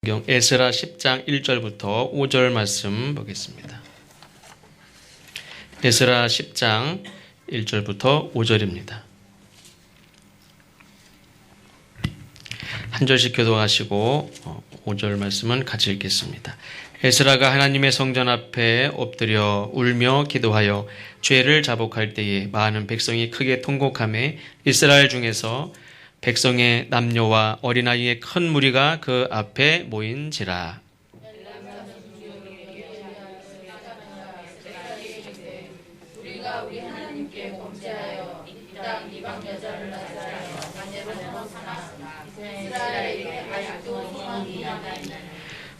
에스라 10장 1절부터 5절 말씀 보겠습니다. 에스라 10장 1절부터 5절입니다. 한 절씩 교독하시고 5절 말씀은 같이 읽겠습니다. 에스라가 하나님의 성전 앞에 엎드려 울며 기도하여 죄를 자복할 때에 많은 백성이 크게 통곡하며 이스라엘 중에서 백성의 남녀와 어린아이의 큰 무리가 그 앞에 모인지라. 우리가 우리 하나님께 범죄하여 이 땅 이방 여자를 낳았사하여 관제로 넘어서나 이스라엘에게 아직도 소망이 남아있나니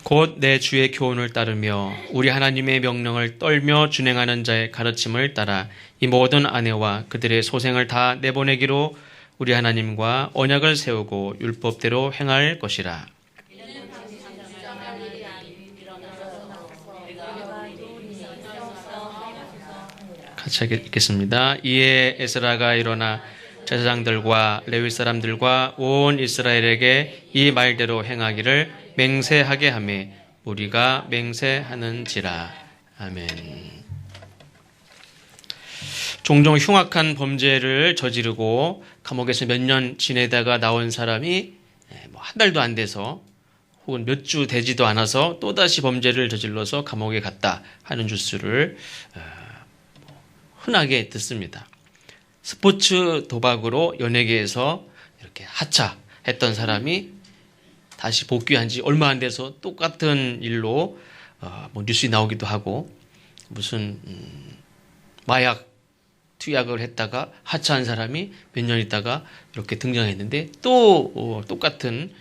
곧 내 주의 교훈을 따르며 우리 하나님의 명령을 떨며 준행하는 자의 가르침을 따라 이 모든 아내와 그들의 소생을 다 내보내기로 우리 하나님과 언약을 세우고 율법대로 행할 것이라. 같이 읽겠습니다. 이에 에스라가 일어나 제사장들과 레위 사람들과 온 이스라엘에게 이 말대로 행하기를 맹세하게 하며 우리가 맹세하는지라. 아멘. 종종 흉악한 범죄를 저지르고 감옥에서 몇 년 지내다가 나온 사람이 한 달도 안 돼서 혹은 몇 주 되지도 않아서 또다시 범죄를 저질러서 감옥에 갔다 하는 뉴스를 흔하게 듣습니다. 스포츠 도박으로 연예계에서 이렇게 하차했던 사람이 다시 복귀한 지 얼마 안 돼서 똑같은 일로 뉴스에 나오기도 하고, 무슨 마약 투약을 했다가 하차한 사람이 몇 년 있다가 이렇게 등장했는데 또 똑같은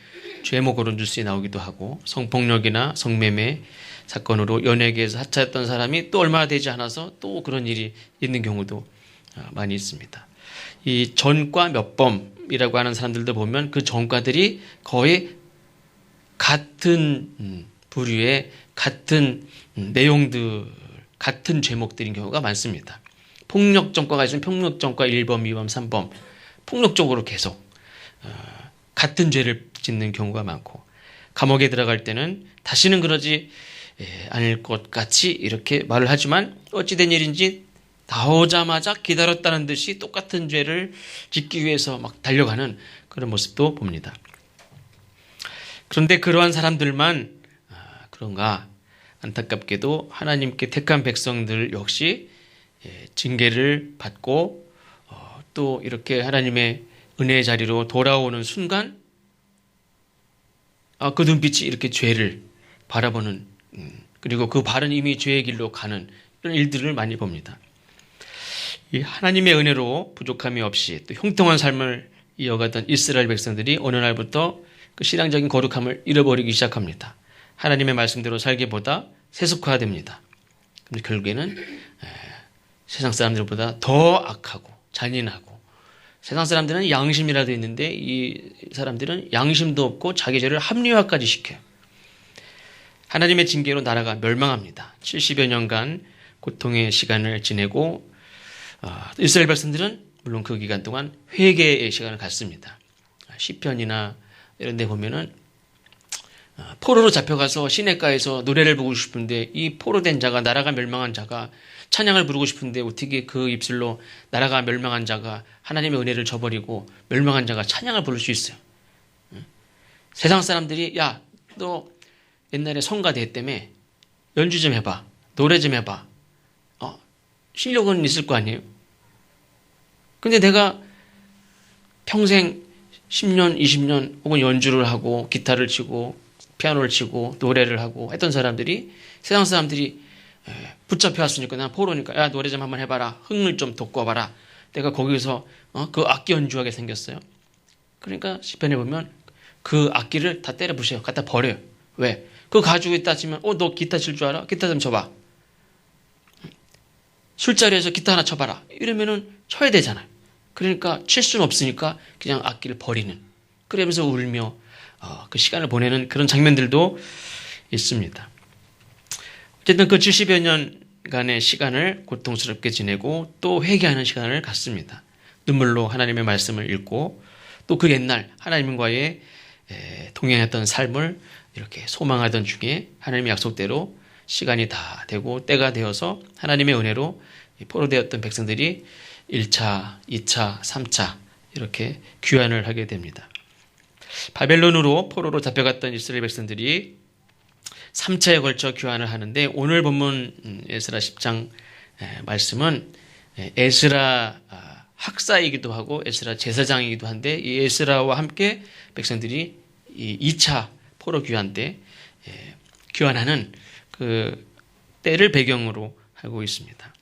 죄목으로 뉴스에 나오기도 하고, 성폭력이나 성매매 사건으로 연예계에서 하차했던 사람이 또 얼마 되지 않아서 또 그런 일이 있는 경우도 많이 있습니다. 이 전과 몇 범이라고 하는 사람들도 보면 그 전과들이 거의 같은 부류의 같은 내용들, 같은 제목들인 경우가 많습니다. 폭력 전과가 있으면 폭력 전과 1범, 2범, 3범 폭력적으로 계속 같은 죄를 짓는 경우가 많고, 감옥에 들어갈 때는 다시는 그러지 않을 것 같이 이렇게 말을 하지만 어찌된 일인지 나오자마자 기다렸다는 듯이 똑같은 죄를 짓기 위해서 막 달려가는 그런 모습도 봅니다. 그런데 그러한 사람들만 그런가 안타깝게도 하나님께 택한 백성들 역시 징계를 받고 또 이렇게 하나님의 은혜의 자리로 돌아오는 순간 그 눈빛이 이렇게 죄를 바라보는, 그리고 그 발은 이미 죄의 길로 가는 이런 일들을 많이 봅니다. 이 하나님의 은혜로 부족함이 없이 또 형통한 삶을 이어가던 이스라엘 백성들이 어느 날부터 그 신앙적인 거룩함을 잃어버리기 시작합니다. 하나님의 말씀대로 살기보다 세속화됩니다. 근데 결국에는 세상 사람들보다 더 악하고 잔인하고, 세상 사람들은 양심이라도 있는데 이 사람들은 양심도 없고 자기 죄를 합리화까지 시켜요. 하나님의 징계로 나라가 멸망합니다. 70여 년간 고통의 시간을 지내고 이스라엘 백성들은 물론 그 기간 동안 회개의 시간을 갖습니다. 시편이나 이런 데 보면은 포로로 잡혀가서 시냇가에서 노래를 부르고 싶은데 이 포로된 자가, 나라가 멸망한 자가 찬양을 부르고 싶은데 어떻게 그 입술로 나라가 멸망한 자가 하나님의 은혜를 저버리고 멸망한 자가 찬양을 부를 수 있어요. 세상 사람들이 야, 너 옛날에 성가대 때문에 연주 좀 해봐, 노래 좀 해봐, 실력은 있을 거 아니에요. 근데 내가 평생 10년, 20년 혹은 연주를 하고 기타를 치고 피아노를 치고 노래를 하고 했던 사람들이, 세상 사람들이 붙잡혀 왔으니까, 난 포로니까 야, 노래 좀 한번 해봐라, 흥을 좀 돋궈봐라, 내가 거기서 그 악기 연주하게 생겼어요. 그러니까 시편에 보면 그 악기를 다 때려 부셔요. 갖다 버려요. 왜? 그거 가지고 있다 치면 너 기타 칠 줄 알아? 기타 좀 쳐봐. 술자리에서 기타 하나 쳐봐라 이러면은 쳐야 되잖아요. 그러니까 칠 수는 없으니까 그냥 악기를 버리는, 그러면서 울며 그 시간을 보내는 그런 장면들도 있습니다. 어쨌든 그 70여 년간의 시간을 고통스럽게 지내고 또 회개하는 시간을 갖습니다. 눈물로 하나님의 말씀을 읽고 또 그 옛날 하나님과의 동행했던 삶을 이렇게 소망하던 중에 하나님의 약속대로 시간이 다 되고 때가 되어서 하나님의 은혜로 포로되었던 백성들이 1차, 2차, 3차 이렇게 귀환을 하게 됩니다. 바벨론으로 포로로 잡혀갔던 이스라엘 백성들이 3차에 걸쳐 귀환을 하는데 오늘 본문 에스라 10장 말씀은 에스라 학사이기도 하고 에스라 제사장이기도 한데 이 에스라와 함께 백성들이 이 2차 포로 귀환 때 귀환하는 그 때를 배경으로 하고 있습니다.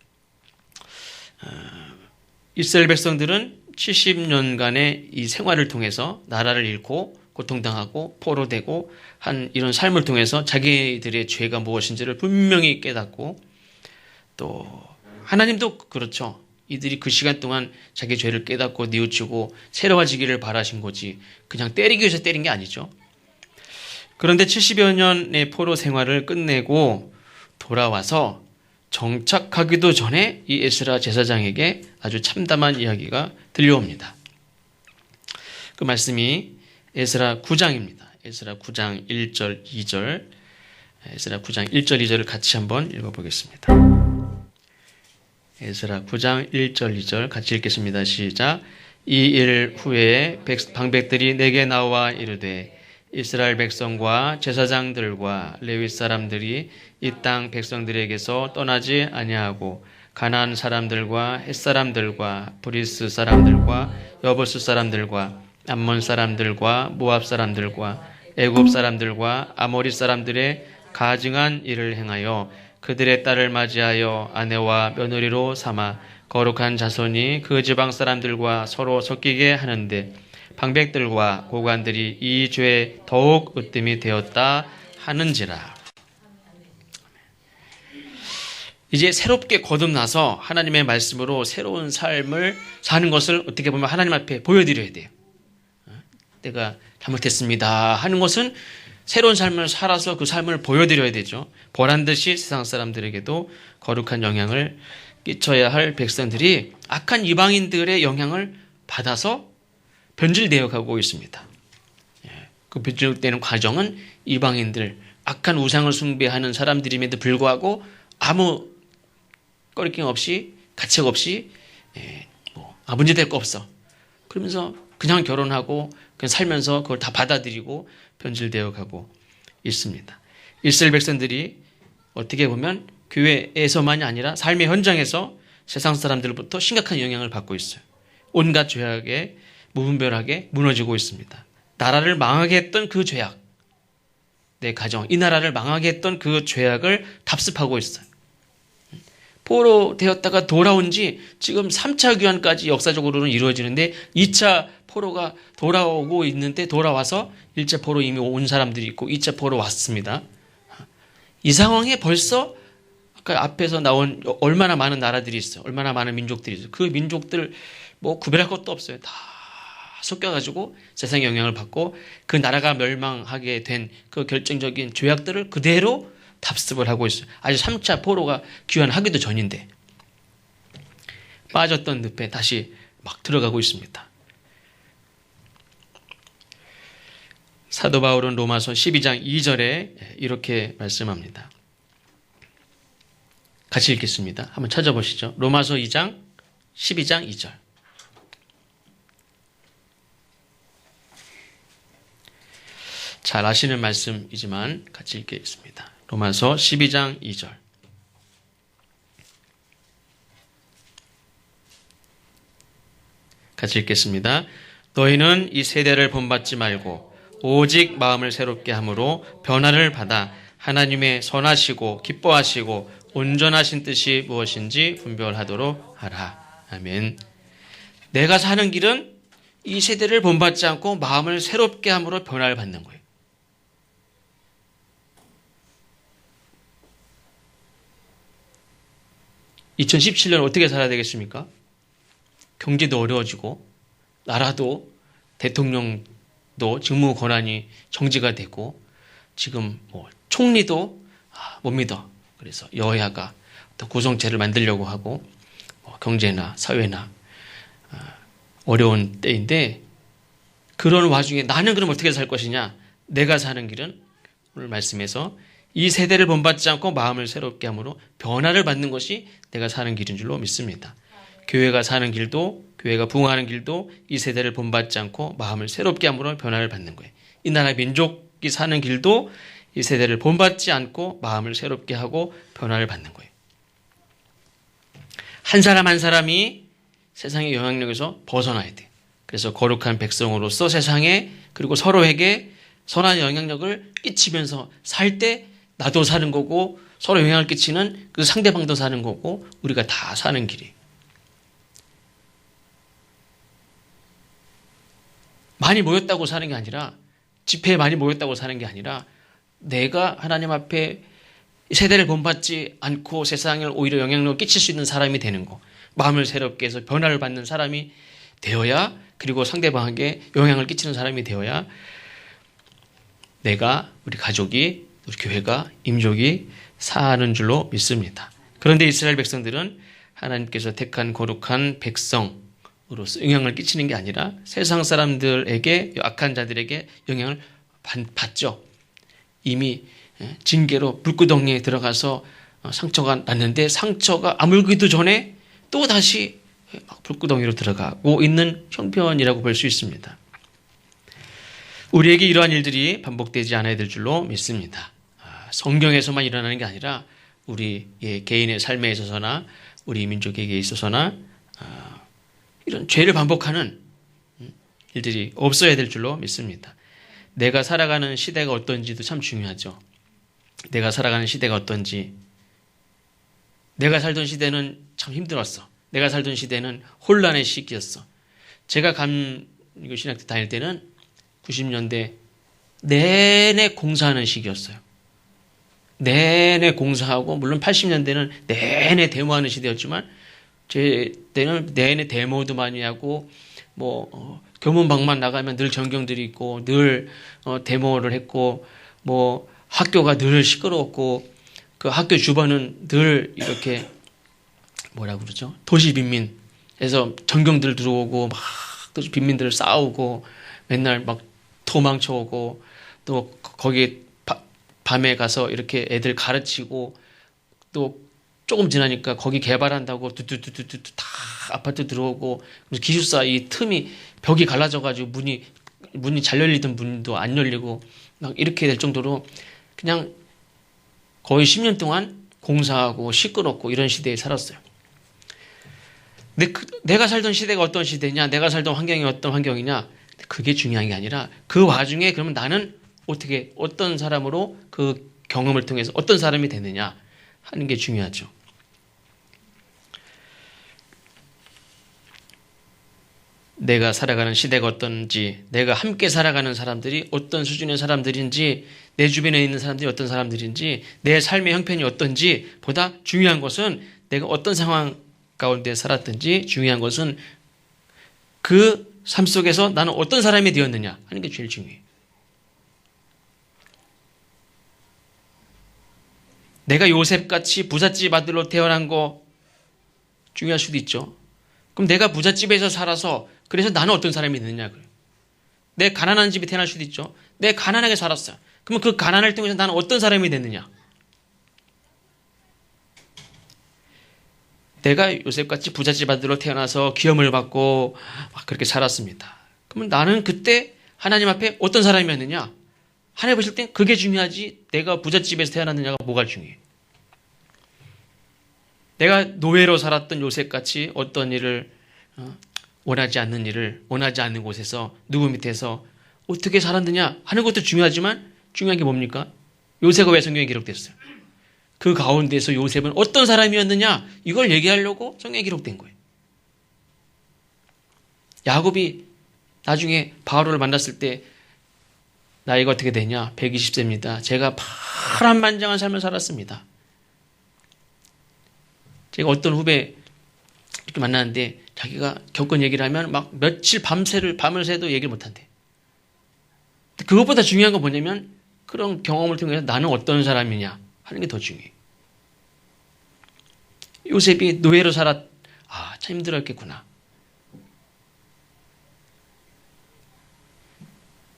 이스라엘 백성들은 70년간의 이 생활을 통해서 나라를 잃고 고통당하고 포로되고 한 이런 삶을 통해서 자기들의 죄가 무엇인지를 분명히 깨닫고 또 하나님도 그렇죠. 이들이 그 시간 동안 자기 죄를 깨닫고 뉘우치고 새로워지기를 바라신 거지 그냥 때리기 위해서 때린 게 아니죠. 그런데 70여 년의 포로 생활을 끝내고 돌아와서 정착하기도 전에 이 에스라 제사장에게 아주 참담한 이야기가 들려옵니다. 그 말씀이 에스라 9장입니다. 에스라 9장 1절 2절 에스라 9장 1절 2절을 같이 한번 읽어보겠습니다. 에스라 9장 1절 2절 같이 읽겠습니다. 시작. 이 일 후에 방백들이 내게 나와 이르되 이스라엘 백성과 제사장들과 레위 사람들이 이 땅 백성들에게서 떠나지 아니하고 가나안 사람들과 헷 사람들과 브리스 사람들과 여부스 사람들과 암몬 사람들과 모압 사람들과 애굽 사람들과 아모리 사람들의 가증한 일을 행하여 그들의 딸을 맞이하여 아내와 며느리로 삼아 거룩한 자손이 그 지방 사람들과 서로 섞이게 하는데 방백들과 고관들이 이 죄에 더욱 으뜸이 되었다 하는지라. 이제 새롭게 거듭나서 하나님의 말씀으로 새로운 삶을 사는 것을 어떻게 보면 하나님 앞에 보여드려야 돼요. 내가 잘못했습니다 하는 것은 새로운 삶을 살아서 그 삶을 보여드려야 되죠. 보란듯이 세상 사람들에게도 거룩한 영향을 끼쳐야 할 백성들이 악한 이방인들의 영향을 받아서 변질되어 가고 있습니다. 그 변질되는 과정은 이방인들, 악한 우상을 숭배하는 사람들임에도 불구하고 아무 꺼리낌 없이, 가책 없이 문제 될 거 없어. 그러면서 그냥 결혼하고 그냥 살면서 그걸 다 받아들이고 변질되어 가고 있습니다. 이스라엘 백성들이 어떻게 보면 교회에서만이 아니라 삶의 현장에서 세상 사람들로부터 심각한 영향을 받고 있어요. 온갖 죄악에 무분별하게 무너지고 있습니다. 나라를 망하게 했던 그 죄악, 내 가정, 이 나라를 망하게 했던 그 죄악을 답습하고 있어요. 포로 되었다가 돌아온 지 지금 3차 귀환까지 역사적으로는 이루어지는데 2차 포로가 돌아오고 있는데 돌아와서 1차 포로 이미 온 사람들이 있고 2차 포로 왔습니다. 이 상황에 벌써 아까 앞에서 나온 얼마나 많은 나라들이 있어요. 얼마나 많은 민족들이 있어요. 그 민족들 구별할 것도 없어요. 다 섞여가지고 세상의 영향을 받고 그 나라가 멸망하게 된 그 결정적인 죄악들을 그대로 답습을 하고 있어요. 아직 3차 포로가 귀환하기도 전인데 빠졌던 늪에 다시 막 들어가고 있습니다. 사도 바울은 로마서 12장 2절에 이렇게 말씀합니다. 같이 읽겠습니다. 한번 찾아보시죠. 로마서 2장 12장 2절. 잘 아시는 말씀이지만 같이 읽겠습니다. 로마서 12장 2절. 같이 읽겠습니다. 너희는 이 세대를 본받지 말고 오직 마음을 새롭게 함으로 변화를 받아 하나님의 선하시고 기뻐하시고 온전하신 뜻이 무엇인지 분별하도록 하라. 아멘. 내가 사는 길은 이 세대를 본받지 않고 마음을 새롭게 함으로 변화를 받는 거예요. (2017년) 어떻게 살아야 되겠습니까? 경제도 어려워지고 나라도 대통령도 직무 권한이 정지가 되고 지금 총리도 못 믿어. 그래서 여야가 어떤 구성체를 만들려고 하고 경제나 사회나 어려운 때인데 그런 와중에 나는 그럼 어떻게 살 것이냐? 내가 사는 길은 오늘 말씀에서 이 세대를 본받지 않고 마음을 새롭게 함으로 변화를 받는 것이 내가 사는 길인 줄로 믿습니다. 교회가 사는 길도, 교회가 부흥하는 길도 이 세대를 본받지 않고 마음을 새롭게 함으로 변화를 받는 거예요. 이 나라 민족이 사는 길도 이 세대를 본받지 않고 마음을 새롭게 하고 변화를 받는 거예요. 한 사람 한 사람이 세상의 영향력에서 벗어나야 돼. 그래서 거룩한 백성으로서 세상에 그리고 서로에게 선한 영향력을 끼치면서 살 때 나도 사는 거고 서로 영향을 끼치는 그 상대방도 사는 거고 우리가 다 사는 길이에요. 많이 모였다고 사는 게 아니라 집회에 많이 모였다고 사는 게 아니라 내가 하나님 앞에 세대를 본받지 않고 세상을 오히려 영향력을 끼칠 수 있는 사람이 되는 거. 마음을 새롭게 해서 변화를 받는 사람이 되어야 그리고 상대방에게 영향을 끼치는 사람이 되어야 내가 우리 가족이 우리 교회가 임족이 사는 줄로 믿습니다. 그런데 이스라엘 백성들은 하나님께서 택한 거룩한 백성으로서 영향을 끼치는 게 아니라 세상 사람들에게 악한 자들에게 영향을 받죠. 이미 징계로 불구덩이에 들어가서 상처가 났는데 상처가 아물기도 전에 또 다시 불구덩이로 들어가고 있는 형편이라고 볼 수 있습니다. 우리에게 이러한 일들이 반복되지 않아야 될 줄로 믿습니다. 성경에서만 일어나는 게 아니라 우리의 개인의 삶에 있어서나 우리 민족에게 있어서나 이런 죄를 반복하는 일들이 없어야 될 줄로 믿습니다. 내가 살아가는 시대가 어떤지도 참 중요하죠. 내가 살아가는 시대가 어떤지. 내가 살던 시대는 참 힘들었어. 내가 살던 시대는 혼란의 시기였어. 제가 신학교 다닐 때는 90년대 내내 공사하는 시기였어요. 내내 공사하고 물론 80년대는 내내 데모하는 시대였지만 제 때는 내내 데모도 많이 하고 교문방만 나가면 늘 전경들이 있고 늘 데모를 했고 학교가 늘 시끄러웠고 그 학교 주변은 늘 이렇게 뭐라고 그러죠? 도시 빈민에서 전경들 들어오고 막 빈민들 싸우고 맨날 막 도망쳐오고 또 거기에 밤에 가서 이렇게 애들 가르치고 또 조금 지나니까 거기 개발한다고 뚜뚜뚜뚜뚜 다 아파트 들어오고 기숙사 이 틈이 벽이 갈라져가지고 문이 잘 열리던 문도 안 열리고 막 이렇게 될 정도로 그냥 거의 10년 동안 공사하고 시끄럽고 이런 시대에 살았어요. 근데 내가 살던 시대가 어떤 시대냐, 내가 살던 환경이 어떤 환경이냐, 그게 중요한 게 아니라 그 와중에 그러면 나는 어떻게 어떤 사람으로 그 경험을 통해서 어떤 사람이 되느냐 하는 게 중요하죠. 내가 살아가는 시대가 어떤지, 내가 함께 살아가는 사람들이 어떤 수준의 사람들인지, 내 주변에 있는 사람들이 어떤 사람들인지, 내 삶의 형편이 어떤지 보다 중요한 것은 내가 어떤 상황 가운데 살았든지 중요한 것은 그 삶 속에서 나는 어떤 사람이 되었느냐 하는 게 제일 중요해요. 내가 요셉같이 부잣집 아들로 태어난 거 중요할 수도 있죠. 그럼 내가 부잣집에서 살아서 그래서 나는 어떤 사람이 되느냐 그래요. 내 가난한 집에 태어날 수도 있죠. 내 가난하게 살았어요. 그러면 그 가난을 통해서 나는 어떤 사람이 됐느냐. 내가 요셉같이 부잣집 아들로 태어나서 기업을 받고 막 그렇게 살았습니다. 그러면 나는 그때 하나님 앞에 어떤 사람이었느냐? 하나님 보실 땐 그게 중요하지 내가 부잣집에서 태어났느냐가 뭐가 중요해. 내가 노예로 살았던 요셉같이 어떤 일을 원하지 않는 일을 원하지 않는 곳에서 누구 밑에서 어떻게 살았느냐 하는 것도 중요하지만 중요한 게 뭡니까? 요셉가 왜 성경에 기록됐어요? 그 가운데서 요셉은 어떤 사람이었느냐 이걸 얘기하려고 성경에 기록된 거예요. 야곱이 나중에 바로를 만났을 때 나이가 어떻게 되냐? 120세입니다. 제가 파란만장한 삶을 살았습니다. 제가 어떤 후배 이렇게 만났는데 자기가 겪은 얘기를 하면 막 며칠 밤을 새도 얘기를 못한대. 그것보다 중요한 건 뭐냐면 그런 경험을 통해서 나는 어떤 사람이냐 하는 게 더 중요해. 요셉이 노예로 참 힘들었겠구나.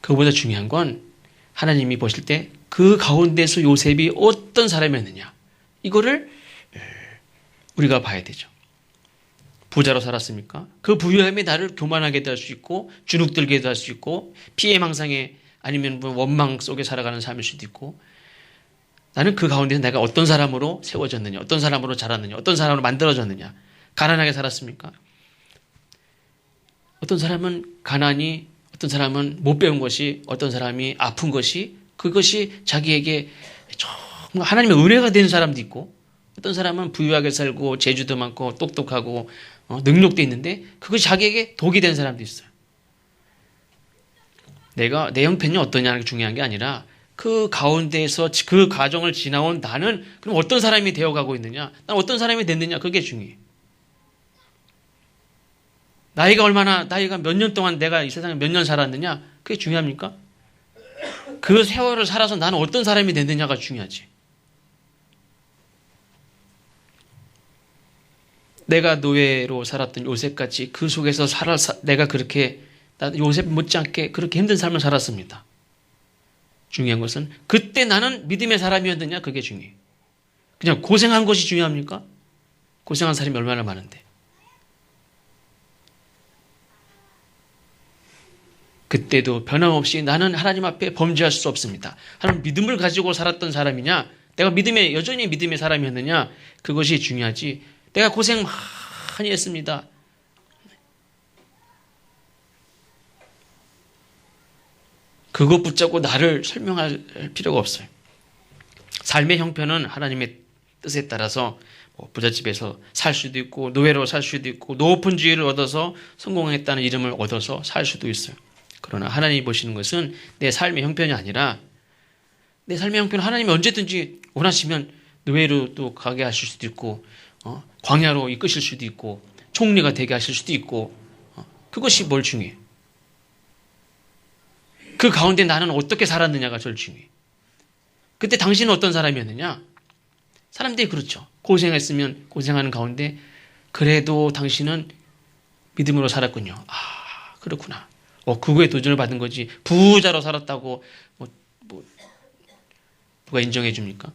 그거보다 중요한 건 하나님이 보실 때 그 가운데서 요셉이 어떤 사람이었느냐, 이거를 우리가 봐야 되죠. 부자로 살았습니까? 그 부유함이 나를 교만하게도 할 수 있고 주눅들게도 할 수 있고 피해망상에 아니면 원망 속에 살아가는 삶일 수도 있고, 나는 그 가운데서 내가 어떤 사람으로 세워졌느냐, 어떤 사람으로 자랐느냐, 어떤 사람으로 만들어졌느냐. 가난하게 살았습니까? 어떤 사람은 가난이, 어떤 사람은 못 배운 것이, 어떤 사람이 아픈 것이, 그것이 자기에게 정말 하나님의 은혜가 되는 사람도 있고, 어떤 사람은 부유하게 살고 재주도 많고 똑똑하고 능력도 있는데 그것이 자기에게 독이 된 사람도 있어요. 내가 내 형편이 어떠냐는 게 중요한 게 아니라 그 가운데에서 그 과정을 지나온 나는 그럼 어떤 사람이 되어가고 있느냐, 난 어떤 사람이 됐느냐, 그게 중요해. 나이가 몇 년 동안 내가 이 세상에 몇 년 살았느냐, 그게 중요합니까? 그 세월을 살아서 나는 어떤 사람이 됐느냐가 중요하지. 내가 노예로 살았던 요셉같이 그 속에서 내가 그렇게, 요셉 못지않게 그렇게 힘든 삶을 살았습니다. 중요한 것은 그때 나는 믿음의 사람이었느냐, 그게 중요해. 그냥 고생한 것이 중요합니까? 고생한 사람이 얼마나 많은데. 그때도 변함없이 나는 하나님 앞에 범죄할 수 없습니다. 하나님 믿음을 가지고 살았던 사람이냐, 내가 여전히 믿음의 사람이었느냐, 그것이 중요하지. 내가 고생 많이 했습니다. 그것 붙잡고 나를 설명할 필요가 없어요. 삶의 형편은 하나님의 뜻에 따라서 부잣집에서 살 수도 있고 노예로 살 수도 있고 높은 지위를 얻어서 성공했다는 이름을 얻어서 살 수도 있어요. 그러나 하나님이 보시는 것은 내 삶의 형편이 아니라, 내 삶의 형편은 하나님이 언제든지 원하시면 노예로 또 가게 하실 수도 있고 광야로 이끄실 수도 있고 총리가 되게 하실 수도 있고, 그것이 뭘 중요해. 그 가운데 나는 어떻게 살았느냐가 제일 중요해. 그때 당신은 어떤 사람이었느냐? 사람들이 그렇죠. 고생했으면 고생하는 가운데 그래도 당신은 믿음으로 살았군요. 아, 그렇구나. 그거에 도전을 받은 거지. 부자로 살았다고 누가 인정해 줍니까?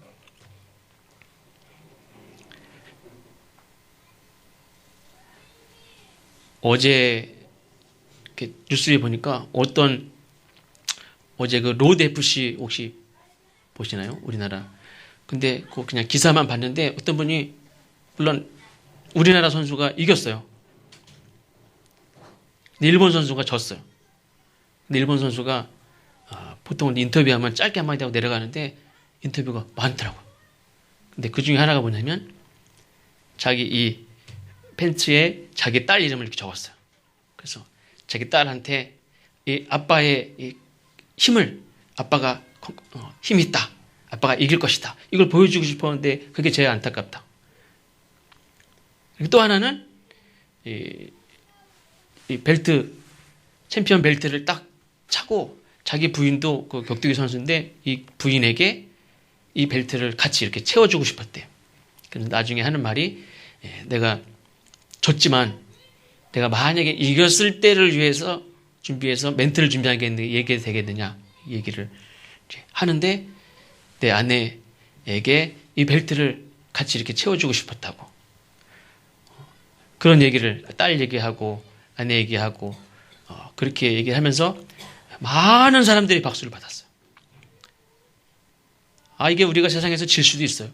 어제 이렇게 뉴스에 보니까 어제 그 로드 FC 혹시 보시나요? 우리나라. 근데 그냥 기사만 봤는데 어떤 분이, 물론 우리나라 선수가 이겼어요. 근데 일본 선수가 졌어요. 근데 일본 선수가 보통 인터뷰하면 짧게 한마디 하고 내려가는데 인터뷰가 많더라고요. 근데 그 중에 하나가 뭐냐면 자기 이 팬츠에 자기 딸 이름을 이렇게 적었어요. 그래서 자기 딸한테 이 아빠의 이 힘을, 아빠가 힘이 있다, 아빠가 이길 것이다, 이걸 보여주고 싶었는데 그게 제일 안타깝다. 또 하나는 이 벨트, 챔피언 벨트를 딱 차고, 자기 부인도 그 격투기 선수인데 이 부인에게 이 벨트를 같이 이렇게 채워주고 싶었대요. 그래서 나중에 하는 말이, 내가 졌지만 내가 만약에 이겼을 때를 위해서 준비해서 멘트를 준비하겠는데 얘기해도 되겠느냐, 얘기를 하는데 내 아내에게 이 벨트를 같이 이렇게 채워주고 싶었다고. 그런 얘기를 딸 얘기하고 아내 얘기하고 그렇게 얘기하면서 많은 사람들이 박수를 받았어요. 이게 우리가 세상에서 질 수도 있어요.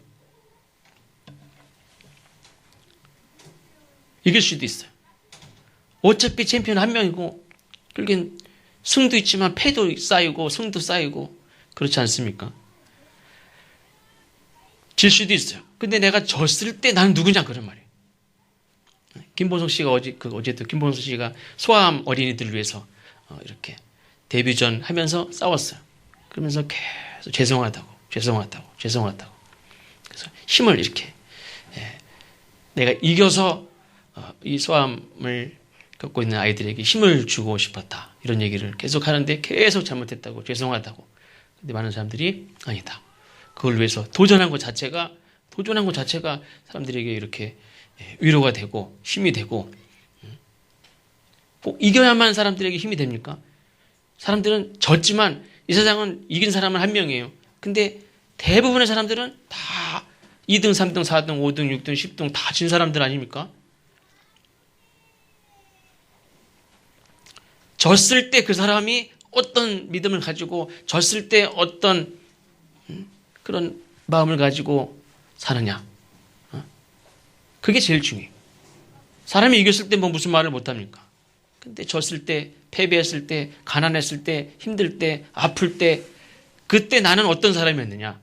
이길 수도 있어요. 어차피 챔피언 한 명이고, 그러긴 승도 있지만 패도 쌓이고 승도 쌓이고 그렇지 않습니까? 질 수도 있어요. 근데 내가 졌을 때 나는 누구냐, 그런 말이에요. 김보성 씨가 어제도 김보성 씨가 소아암 어린이들을 위해서 이렇게 데뷔전 하면서 싸웠어요. 그러면서 계속 죄송하다고. 그래서 힘을 이렇게, 내가 이겨서 이 소아암을 겪고 있는 아이들에게 힘을 주고 싶었다, 이런 얘기를 계속 하는데 계속 잘못했다고, 죄송하다고. 근데 많은 사람들이 아니다, 그걸 위해서 도전한 것 자체가 사람들에게 이렇게 위로가 되고 힘이 되고, 꼭 이겨야만 사람들에게 힘이 됩니까? 사람들은 졌지만 이 세상은 이긴 사람은 한 명이에요. 근데 대부분의 사람들은 다 2등, 3등, 4등, 5등, 6등, 10등 다 진 사람들 아닙니까? 졌을 때 그 사람이 어떤 믿음을 가지고 졌을 때 어떤 그런 마음을 가지고 사느냐. 그게 제일 중요해요. 사람이 이겼을 때 뭐 무슨 말을 못합니까? 근데 졌을 때, 패배했을 때, 가난했을 때, 힘들 때, 아플 때, 그때 나는 어떤 사람이었느냐?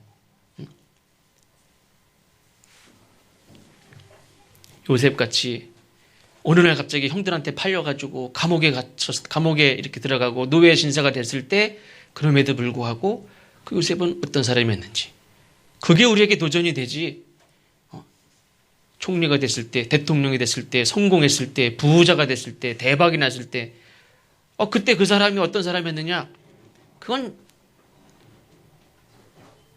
요셉같이 어느 날 갑자기 형들한테 팔려가지고 감옥에 이렇게 들어가고 노예 신세가 됐을 때 그럼에도 불구하고 그 요셉은 어떤 사람이었는지. 그게 우리에게 도전이 되지. 총리가 됐을 때, 대통령이 됐을 때, 성공했을 때, 부자가 됐을 때, 대박이 났을 때, 그때 그 사람이 어떤 사람이었느냐? 그건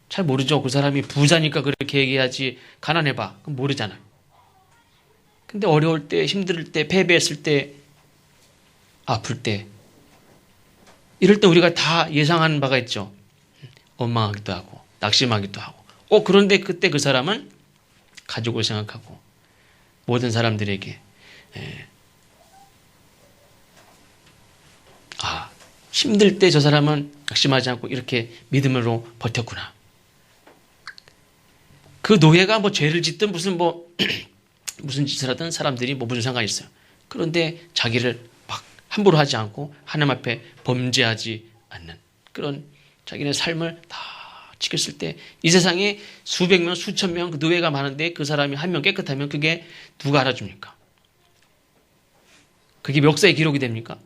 잘 모르죠. 그 사람이 부자니까 그렇게 얘기하지. 가난해봐. 그건 모르잖아요. 근데 어려울 때, 힘들 때, 패배했을 때, 아플 때, 이럴 때 우리가 다 예상하는 바가 있죠. 원망하기도 하고, 낙심하기도 하고. 그런데 그때 그 사람은 가족을 생각하고, 모든 사람들에게, 힘들 때 저 사람은 낙심하지 않고 이렇게 믿음으로 버텼구나. 그 노예가 뭐 죄를 짓든 무슨 짓을 하든 사람들이 무슨 상관이 있어요. 그런데 자기를 막 함부로 하지 않고 하나님 앞에 범죄하지 않는 그런 자기네 삶을 다 지켰을 때 이 세상에 수백 명, 수천 명 그 노예가 많은데 그 사람이 한 명 깨끗하면 그게 누가 알아줍니까? 그게 역사의 기록이 됩니까?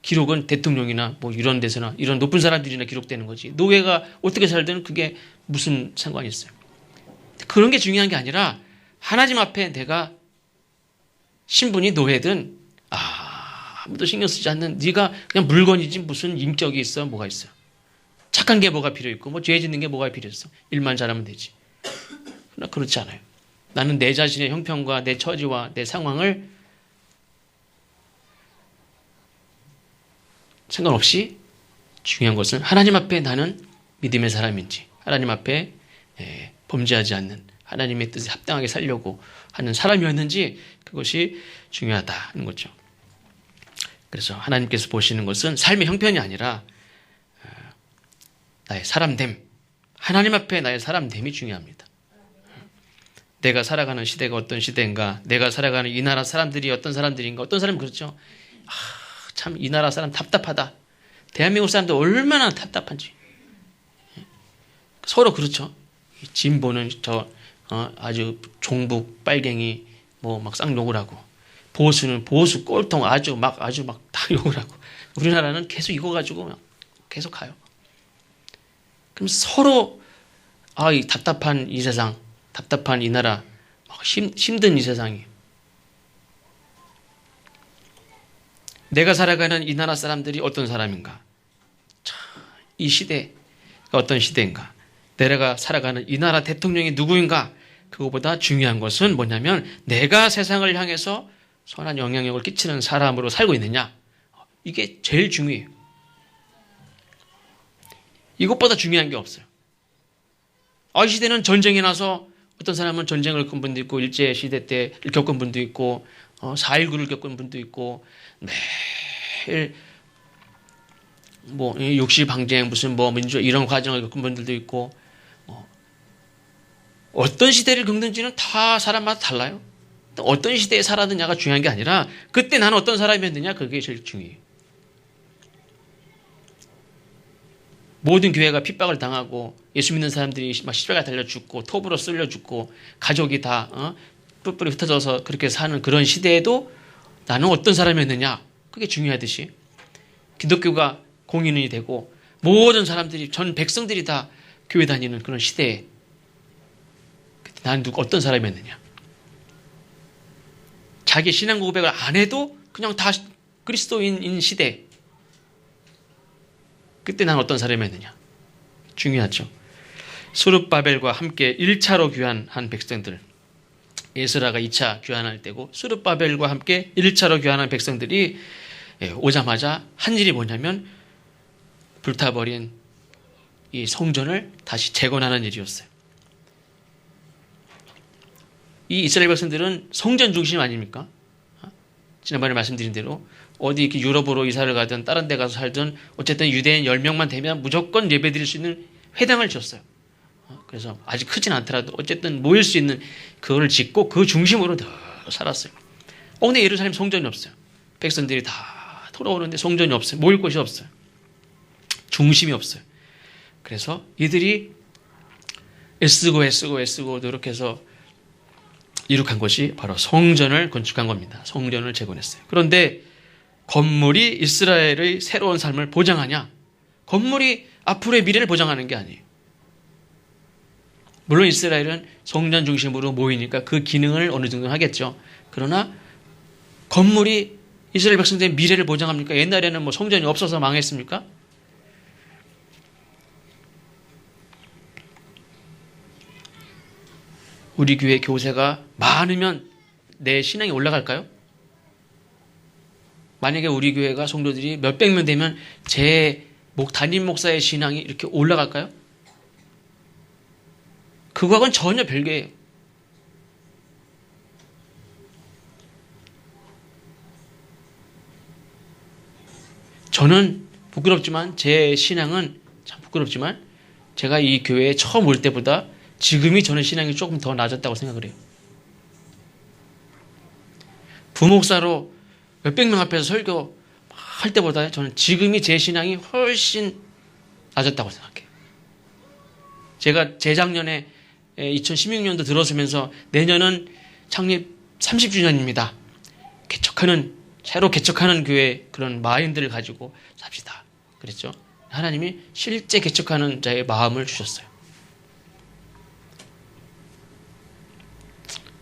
기록은 대통령이나 뭐 이런 데서나 이런 높은 사람들이나 기록되는 거지. 노예가 어떻게 살든 그게 무슨 상관이 있어요. 그런 게 중요한 게 아니라 하나님 앞에 내가 신분이 노예든 아무도 신경 쓰지 않는 네가 그냥 물건이지 무슨 인격이 있어 뭐가 있어. 착한 게 뭐가 필요 있고 뭐 죄 짓는 게 뭐가 필요 있어. 일만 잘하면 되지. 그러나 그렇지 않아요. 나는 내 자신의 형편과 내 처지와 내 상황을 상관없이 중요한 것은 하나님 앞에 나는 믿음의 사람인지 하나님 앞에 범죄하지 않는 하나님의 뜻에 합당하게 살려고 하는 사람이었는지 그것이 중요하다는 거죠. 그래서 하나님께서 보시는 것은 삶의 형편이 아니라 나의 사람됨, 하나님 앞에 나의 사람됨이 중요합니다. 내가 살아가는 시대가 어떤 시대인가, 내가 살아가는 이 나라 사람들이 어떤 사람들인가, 어떤 사람은 그렇죠. 참 이 나라 사람 답답하다. 대한민국 사람들 얼마나 답답한지. 서로 그렇죠. 진보는 아주 종북 빨갱이 뭐 막 쌍욕을 하고 보수는 보수 꼴통 아주 막 다 욕을 하고 우리나라는 계속 이거 가지고 계속 가요. 그럼 서로 이 답답한 이 세상, 답답한 이 나라, 힘든 이 세상이 내가 살아가는 이 나라 사람들이 어떤 사람인가? 이 시대가 어떤 시대인가? 내가 살아가는 이 나라 대통령이 누구인가? 그거보다 중요한 것은 뭐냐면 내가 세상을 향해서 선한 영향력을 끼치는 사람으로 살고 있느냐? 이게 제일 중요해요. 이것보다 중요한 게 없어요. 이 시대는 전쟁이 나서 어떤 사람은 전쟁을 겪은 분도 있고 일제시대 때 겪은 분도 있고 4.19를 겪은 분도 있고 매일 뭐 육시방쟁 무슨 뭐 민주화 이런 과정을 겪은 분들도 있고 어떤 시대를 겪는지는 다 사람마다 달라요. 어떤 시대에 살았느냐가 중요한 게 아니라 그때 나는 어떤 사람이었느냐 그게 제일 중요해요. 모든 교회가 핍박을 당하고 예수 믿는 사람들이 막 십자가에 달려 죽고 톱으로 쓸려 죽고 가족이 다 뿔뿔이 흩어져서 그렇게 사는 그런 시대에도 나는 어떤 사람이었느냐 그게 중요하듯이 기독교가 공인이 되고 모든 사람들이 전 백성들이 다 교회 다니는 그런 시대에 그때 나는 어떤 사람이었느냐 자기 신앙 고백을 안 해도 그냥 다 그리스도인인 시대 그때 난 어떤 사람이었느냐 중요하죠. 스룹바벨과 함께 1차로 귀환한 백성들 에스라가 2차 귀환할 때고 스룹바벨과 함께 1차로 귀환한 백성들이 오자마자 한 일이 뭐냐면 불타버린 이 성전을 다시 재건하는 일이었어요. 이 이스라엘 백성들은 성전 중심 아닙니까? 지난번에 말씀드린 대로 어디 이렇게 유럽으로 이사를 가든 다른 데 가서 살든 어쨌든 유대인 10명만 되면 무조건 예배 드릴 수 있는 회당을 지었어요. 그래서 아직 크진 않더라도 어쨌든 모일 수 있는 그거를 짓고 그 중심으로 더 살았어요. 근데 예루살렘 성전이 없어요. 백성들이 다 돌아오는데 성전이 없어요. 모일 곳이 없어요. 중심이 없어요. 그래서 이들이 애쓰고 노력해서 이룩한 것이 바로 성전을 건축한 겁니다. 성전을 재건했어요. 그런데 건물이 이스라엘의 새로운 삶을 보장하냐? 건물이 앞으로의 미래를 보장하는 게 아니에요. 물론 이스라엘은 성전 중심으로 모이니까 그 기능을 어느 정도 하겠죠. 그러나 건물이 이스라엘 백성들의 미래를 보장합니까? 옛날에는 뭐 성전이 없어서 망했습니까? 우리 교회 교세가 많으면 내 신앙이 올라갈까요? 만약에 우리 교회가 성도들이 몇백 명 되면 제 담임 목사의 신앙이 이렇게 올라갈까요? 그거하고는 전혀 별개예요. 저는 부끄럽지만 제 신앙은 참 부끄럽지만 제가 이 교회에 처음 올 때보다 지금이 저는 신앙이 조금 더 낮았다고 생각을 해요. 부목사로 몇백 명 앞에서 설교할 때보다 저는 지금이 제 신앙이 훨씬 낮았다고 생각해요. 제가 재작년에 2016년도 들어서면서 내년은 창립 30주년입니다. 새로 개척하는 교회 그런 마인드를 가지고 삽시다. 그랬죠. 하나님이 실제 개척하는 자의 마음을 주셨어요.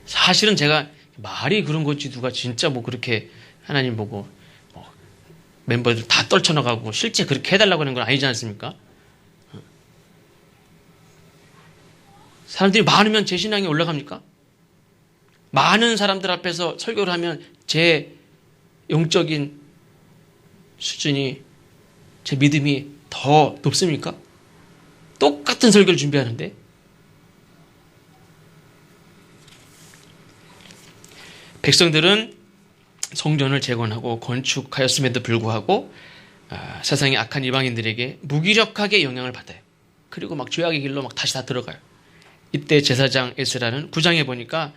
사실은 제가 말이 그런 거지 누가 진짜 뭐 그렇게 하나님 보고 멤버들 다 떨쳐나가고 실제 그렇게 해달라고 하는 건 아니지 않습니까? 사람들이 많으면 제 신앙이 올라갑니까? 많은 사람들 앞에서 설교를 하면 제 영적인 수준이 제 믿음이 더 높습니까? 똑같은 설교를 준비하는데 백성들은 성전을 재건하고 건축하였음에도 불구하고 세상의 악한 이방인들에게 무기력하게 영향을 받아요. 그리고 막 죄악의 길로 막 다시 다 들어가요. 이때 제사장 에스라는 9장에 보니까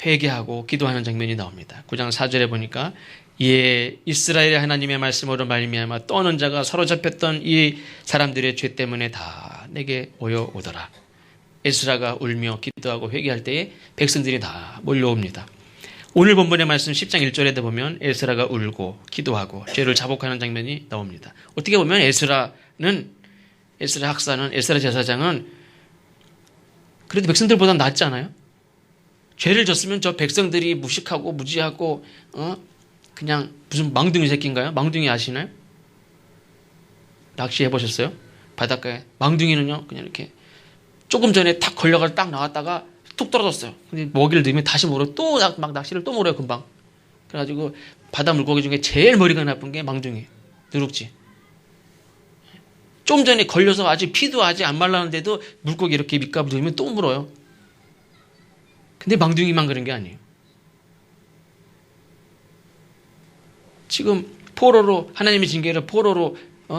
회개하고 기도하는 장면이 나옵니다. 9장 4절에 보니까 이에 이스라엘의 하나님의 말씀으로 말미암아 떠는 자가 사로잡혔던 이 사람들의 죄 때문에 다 내게 모여오더라. 에스라가 울며 기도하고 회개할 때에 백성들이 다 몰려옵니다. 오늘 본문의 말씀 10장 1절에도 보면 에스라가 울고 기도하고 죄를 자복하는 장면이 나옵니다. 어떻게 보면 에스라 학사는 에스라 제사장은 그래도 백성들보다 낫지 않아요? 죄를 졌으면 저 백성들이 무식하고 무지하고 그냥 무슨 망둥이 새끼인가요? 망둥이 아시나요? 낚시 해보셨어요? 바닷가에 망둥이는요 그냥 이렇게 조금 전에 탁 걸려가지고 딱 나왔다가 툭 떨어졌어요. 근데 먹이를 넣으면 다시 물어 또 막 낚시를 또 물어요 금방. 그래가지고 바다 물고기 중에 제일 머리가 나쁜 게 망둥이, 누룩지. 좀 전에 걸려서 아직 피도 아직 안 말랐는데도 물고기 이렇게 밑값을 넣으면 또 물어요. 근데 망둥이만 그런 게 아니에요. 지금 포로로 하나님의 징계로 포로로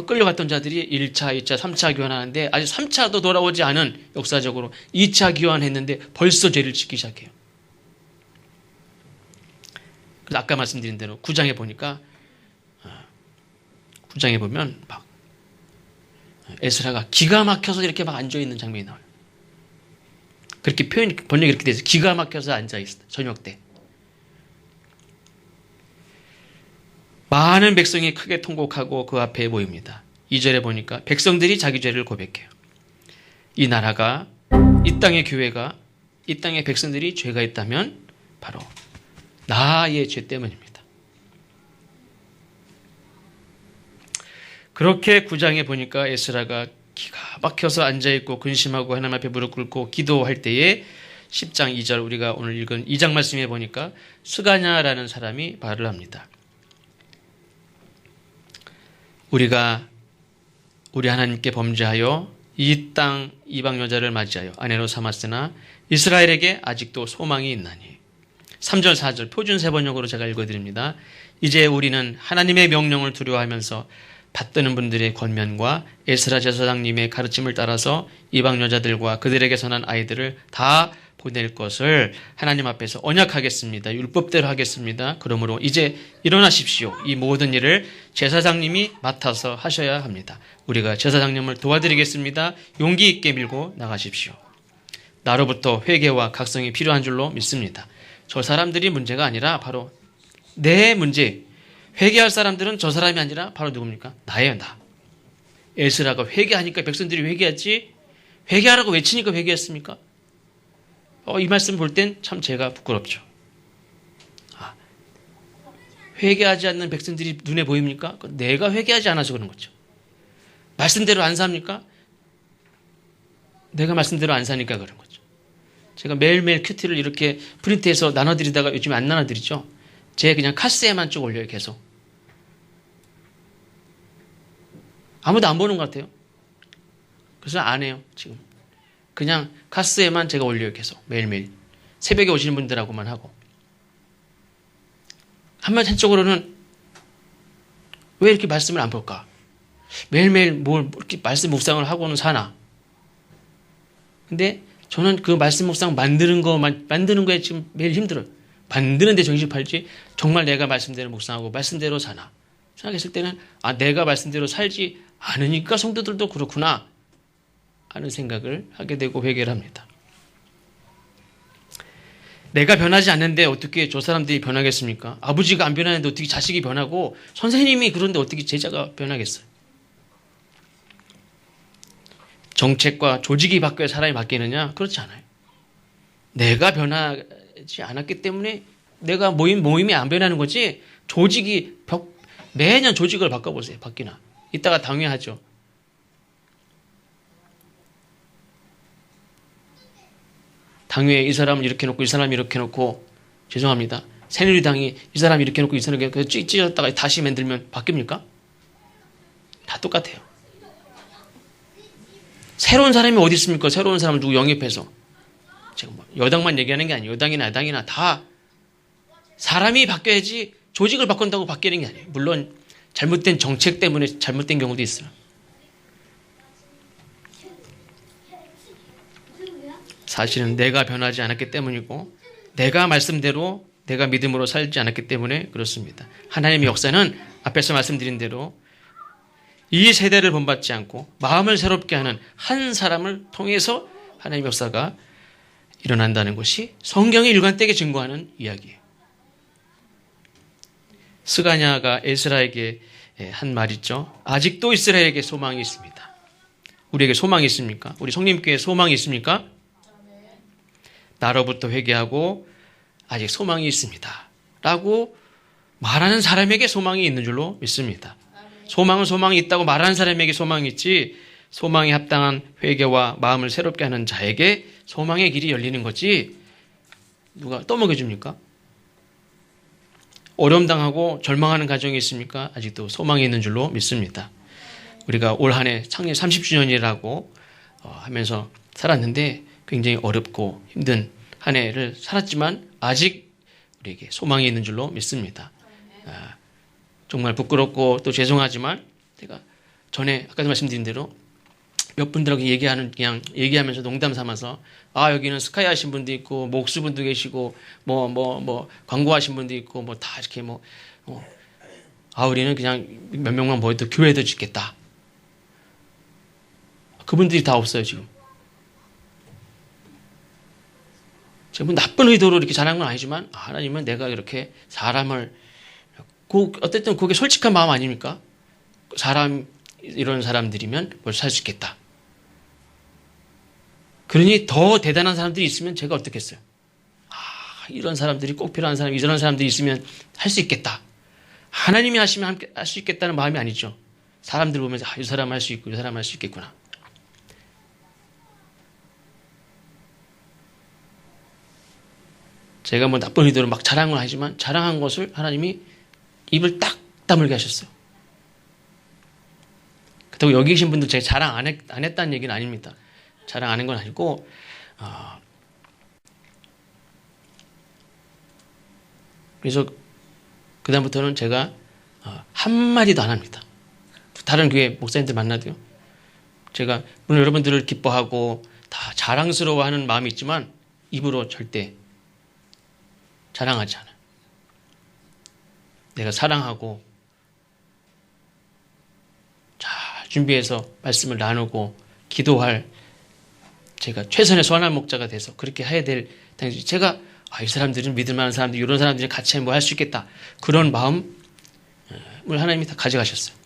끌려갔던 자들이 1차, 2차, 3차 교환하는데 아직 3차도 돌아오지 않은 역사적으로 2차 교환했는데 벌써 죄를 짓기 시작해요. 그래서 아까 말씀드린 대로 9장에 보니까 9장에 보면 막 에스라가 기가 막혀서 이렇게 막 앉아있는 장면이 나와요. 그렇게 번역이 이렇게 돼서 기가 막혀서 앉아있어 저녁 때. 많은 백성이 크게 통곡하고 그 앞에 모입니다. 2절에 보니까 백성들이 자기 죄를 고백해요. 이 나라가, 이 땅의 교회가, 이 땅의 백성들이 죄가 있다면 바로 나의 죄 때문입니다. 그렇게 9장에 보니까 에스라가 기가 막혀서 앉아있고 근심하고 하나님 앞에 무릎 꿇고 기도할 때에 10장 2절 우리가 오늘 읽은 2장 말씀에 보니까 스가냐라는 사람이 말을 합니다. 우리가 우리 하나님께 범죄하여 이 땅 이방 여자를 맞이하여 아내로 삼았으나 이스라엘에게 아직도 소망이 있나니. 3절 4절 표준 세번역으로 제가 읽어드립니다. 이제 우리는 하나님의 명령을 두려워하면서 받드는 분들의 권면과 에스라 제사장님의 가르침을 따라서 이방 여자들과 그들에게 선한 아이들을 다 보낼 것을 하나님 앞에서 언약하겠습니다. 율법대로 하겠습니다. 그러므로 이제 일어나십시오. 이 모든 일을 제사장님이 맡아서 하셔야 합니다. 우리가 제사장님을 도와드리겠습니다. 용기 있게 밀고 나가십시오. 나로부터 회개와 각성이 필요한 줄로 믿습니다. 저 사람들이 문제가 아니라 바로 내 문제. 회개할 사람들은 저 사람이 아니라 바로 누굽니까? 나예요, 나. 에스라가 회개하니까 백성들이 회개했지, 회개하라고 외치니까 회개했습니까? 이 말씀 볼 땐 참 제가 부끄럽죠. 회개하지 않는 백성들이 눈에 보입니까? 내가 회개하지 않아서 그런 거죠. 말씀대로 안 삽니까? 내가 말씀대로 안 사니까 그런 거죠. 제가 매일매일 큐티를 이렇게 프린트해서 나눠드리다가 요즘에 안 나눠드리죠. 제 그냥 카스에만 쭉 올려요, 계속. 아무도 안 보는 것 같아요. 그래서 안 해요, 지금. 그냥 카스에만 제가 올려요, 계속. 매일매일. 새벽에 오시는 분들하고만 하고. 한쪽으로는 왜 이렇게 말씀을 안 볼까? 매일매일 뭘 이렇게 말씀 묵상을 하고는 사나? 근데 저는 그 말씀 묵상 만드는 거에 지금 매일 힘들어요. 만드는데 정신 팔지 정말 내가 말씀대로 묵상하고 말씀대로 사나 생각했을 때는 내가 말씀대로 살지 않으니까 성도들도 그렇구나 하는 생각을 하게 되고 회개를 합니다. 내가 변하지 않는데 어떻게 저 사람들이 변하겠습니까? 아버지가 안 변하는데 어떻게 자식이 변하고 선생님이 그런데 어떻게 제자가 변하겠어요? 정책과 조직이 바뀌어야 사람이 바뀌느냐? 그렇지 않아요. 내가 변하지 않았기 때문에 내가 모임이 안 변하는 거지 조직이 매년 조직을 바꿔보세요. 바뀌나. 이따가 당회하죠. 당회에 이 사람을 이렇게 놓고 이 사람 이렇게 놓고 죄송합니다. 새누리당이 이 사람 이렇게 놓고 이 사람 이렇게 놓고 찢어졌다가 다시 만들면 바뀝니까? 다 똑같아요. 새로운 사람이 어디 있습니까? 새로운 사람 누구 영입해서. 제가 뭐 여당만 얘기하는 게 아니에요. 여당이나 야당이나 다 사람이 바뀌어야지 조직을 바꾼다고 바뀌는 게 아니에요. 물론 잘못된 정책 때문에 잘못된 경우도 있어요. 사실은 내가 변하지 않았기 때문이고 내가 말씀대로 내가 믿음으로 살지 않았기 때문에 그렇습니다. 하나님의 역사는 앞에서 말씀드린 대로 이 세대를 본받지 않고 마음을 새롭게 하는 한 사람을 통해서 하나님의 역사가 일어난다는 것이 성경이 일관되게 증거하는 이야기예요. 스가냐가 에스라에게 한 말 있죠. 아직도 이스라엘에게 소망이 있습니다. 우리에게 소망이 있습니까? 우리 성림교회에 소망이 있습니까? 나로부터 회개하고 아직 소망이 있습니다. 라고 말하는 사람에게 소망이 있는 줄로 믿습니다. 소망은 소망이 있다고 말하는 사람에게 소망이 있지 소망에 합당한 회개와 마음을 새롭게 하는 자에게 소망의 길이 열리는 거지 누가 떠먹여줍니까? 어려움 당하고 절망하는 가정이 있습니까? 아직도 소망이 있는 줄로 믿습니다. 우리가 올 한 해 창립 30주년이라고 하면서 살았는데 굉장히 어렵고 힘든 한 해를 살았지만 아직 우리에게 소망이 있는 줄로 믿습니다. 정말 부끄럽고 또 죄송하지만 제가 전에 아까도 말씀드린 대로 몇 분들하고 그냥 얘기하면서 농담 삼아서 여기는 스카이 하신 분도 있고 목수 분도 계시고 뭐 광고하신 분도 있고 뭐 다 이렇게 우리는 그냥 몇 명만 모여도 교회도 짓겠다. 그분들이 다 없어요 지금. 제가 뭐 나쁜 의도로 이렇게 잘한 건 아니지만 하나님은 내가 이렇게 사람을 어쨌든 그게 솔직한 마음 아닙니까? 이런 사람들이면 뭘 살 수 있겠다. 그러니 더 대단한 사람들이 있으면 제가 어떻겠어요? 이런 사람들이 꼭 필요한 사람, 이런 사람들이 있으면 할 수 있겠다. 하나님이 하시면 함께 할 수 있겠다는 마음이 아니죠. 사람들 보면서 이 사람 할 수 있고 이 사람 할 수 있겠구나. 제가 뭐 나쁜 의도로 막 자랑을 하지만 자랑한 것을 하나님이 입을 딱 다물게 하셨어요. 그렇다고 여기 계신 분들 제가 자랑 안 했다는 얘기는 아닙니다. 자랑 안 한 건 아니고 그래서 그다음부터는 제가 한마디도 안 합니다. 다른 교회 목사님들 만나도요. 제가 물론 여러분들을 기뻐하고 다 자랑스러워하는 마음이 있지만 입으로 절대 자랑하지 않아요. 내가 사랑하고 잘 준비해서 말씀을 나누고 기도할 제가 최선의 선한 목자가 돼서 그렇게 해야 될 당시 제가 이 사람들은 믿을 만한 사람들 이런 사람들이 같이 뭐 할 수 있겠다 그런 마음을 하나님이 다 가져가셨어요.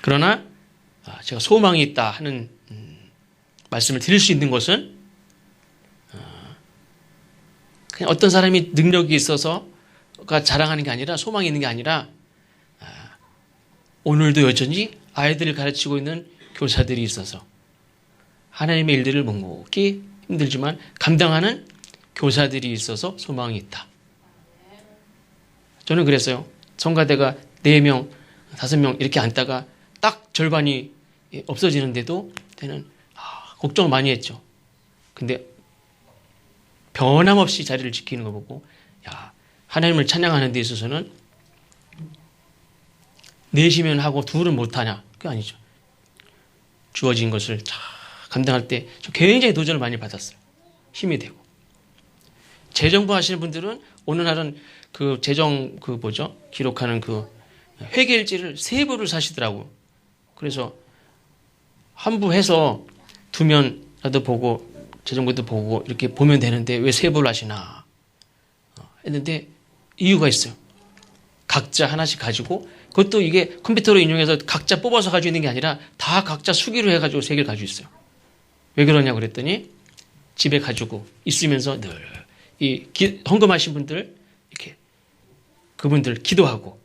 그러나 제가 소망이 있다 하는 말씀을 드릴 수 있는 것은 그냥 어떤 사람이 능력이 있어서가 자랑하는 게 아니라 소망이 있는 게 아니라 오늘도 여전히 아이들을 가르치고 있는 교사들이 있어서 하나님의 일들을 묵묵히 힘들지만 감당하는 교사들이 있어서 소망이 있다. 저는 그랬어요. 성가대가 4명, 5명 이렇게 앉다가 딱 절반이 없어지는데도 저는 걱정을 많이 했죠. 근데 변함없이 자리를 지키는 거 보고 하나님을 찬양하는 데 있어서는 4시면 하고 2은 못하냐? 그게 아니죠. 주어진 것을 잘 감당할 때 저 굉장히 도전을 많이 받았어요. 힘이 되고. 재정부 하시는 분들은 어느 날은 그 재정 기록하는 그 회계일지를 3부를 사시더라고요. 그래서 한 부 해서 두면라도 보고 재정부도 보고 이렇게 보면 되는데 왜 3부를 하시나 했는데 이유가 있어요. 각자 하나씩 가지고 그것도 이게 컴퓨터로 인용해서 각자 뽑아서 가지고 있는 게 아니라 다 각자 수기로 해가지고 3개를 가지고 있어요. 왜 그러냐고 그랬더니 집에 가지고 있으면서 늘 이 헌금하신 분들 이렇게 그분들 기도하고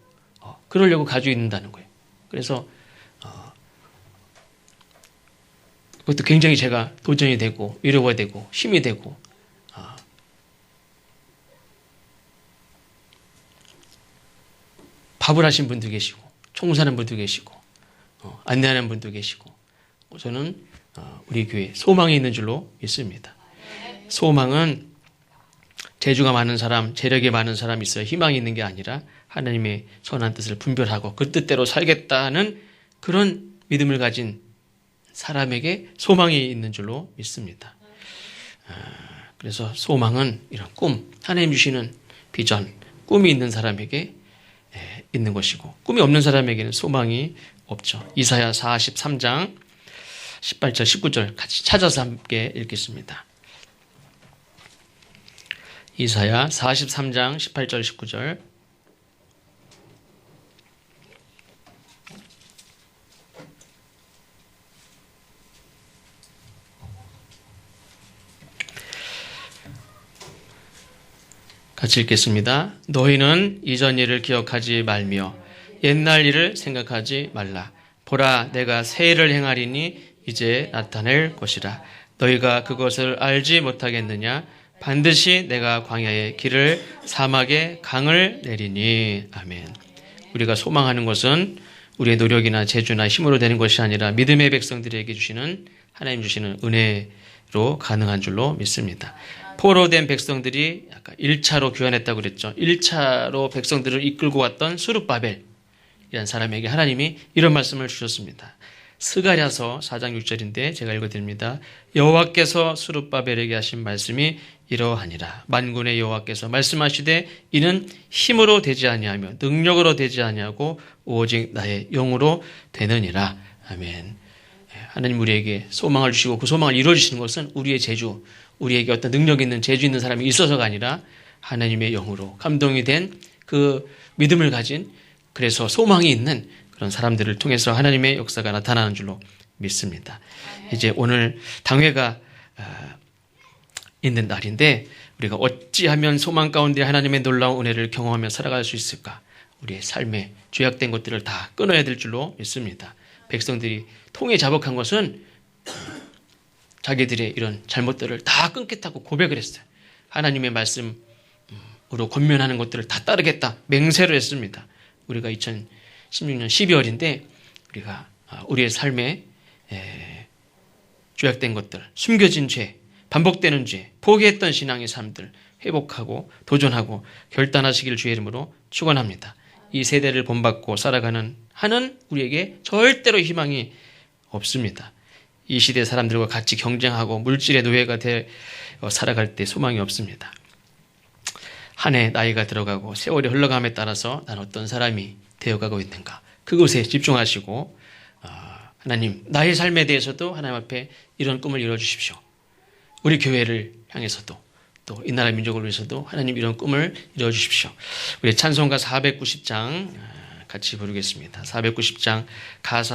그러려고 가지고 있는다는 거예요. 그래서 그것도 굉장히 제가 도전이 되고 위로가 되고 힘이 되고 밥을 하신 분도 계시고 청소하는 분도 계시고 안내하는 분도 계시고 저는 우리 교회에 소망이 있는 줄로 믿습니다. 소망은 재주가 많은 사람, 재력이 많은 사람이 있어야 희망이 있는 게 아니라 하나님의 선한 뜻을 분별하고 그 뜻대로 살겠다는 그런 믿음을 가진 사람에게 소망이 있는 줄로 믿습니다. 그래서 소망은 이런 꿈, 하나님 주시는 비전, 꿈이 있는 사람에게 있는 것이고 꿈이 없는 사람에게는 소망이 없죠. 이사야 43장 18절 19절 같이 찾아서 함께 읽겠습니다. 이사야 43장 18절 19절 같이 읽겠습니다. 너희는 이전 일을 기억하지 말며 옛날 일을 생각하지 말라. 보라, 내가 새 일을 행하리니 이제 나타낼 것이라. 너희가 그것을 알지 못하겠느냐? 반드시 내가 광야의 길을 사막에 강을 내리니. 아멘. 우리가 소망하는 것은 우리의 노력이나 재주나 힘으로 되는 것이 아니라 믿음의 백성들에게 주시는 하나님 주시는 은혜로 가능한 줄로 믿습니다. 포로된 백성들이 아까 1차로 귀환했다고 그랬죠. 1차로 백성들을 이끌고 왔던 수룹바벨이라는 사람에게 하나님이 이런 말씀을 주셨습니다. 스가랴서 4장 6절인데 제가 읽어드립니다. 여호와께서 수룹바벨에게 하신 말씀이 이러하니라. 만군의 여호와께서 말씀하시되 이는 힘으로 되지 아니하며 능력으로 되지 아니하고 오직 나의 영으로 되느니라. 아멘. 하나님 우리에게 소망을 주시고 그 소망을 이루어주시는 것은 우리의 재주, 우리에게 어떤 능력 있는 재주 있는 사람이 있어서가 아니라 하나님의 영으로 감동이 된 그 믿음을 가진 그래서 소망이 있는 그런 사람들을 통해서 하나님의 역사가 나타나는 줄로 믿습니다. 이제 오늘 당회가 있는 날인데 우리가 어찌하면 소망 가운데 하나님의 놀라운 은혜를 경험하며 살아갈 수 있을까? 우리의 삶에 죄악된 것들을 다 끊어야 될 줄로 믿습니다. 백성들이 통에 자복한 것은 자기들의 이런 잘못들을 다 끊겠다고 고백을 했어요. 하나님의 말씀으로 권면하는 것들을 다 따르겠다 맹세를 했습니다. 우리가 2016년 12월인데 우리가 우리의 삶에 죄악된 것들, 숨겨진 죄, 반복되는 죄, 포기했던 신앙의 삶들 회복하고 도전하고 결단하시길 주의 이름으로 축원합니다. 이 세대를 본받고 살아가는 한은 우리에게 절대로 희망이 없습니다. 이 시대 사람들과 같이 경쟁하고 물질의 노예가 돼 살아갈 때 소망이 없습니다. 한 해 나이가 들어가고 세월이 흘러감에 따라서 난 어떤 사람이 되어가고 있는가, 그것에 집중하시고 하나님, 나의 삶에 대해서도 하나님 앞에 이런 꿈을 이뤄주십시오. 우리 교회를 향해서도 또 이 나라 민족을 위해서도 하나님 이런 꿈을 이뤄주십시오. 우리 찬송가 490장 같이 부르겠습니다. 490장 가사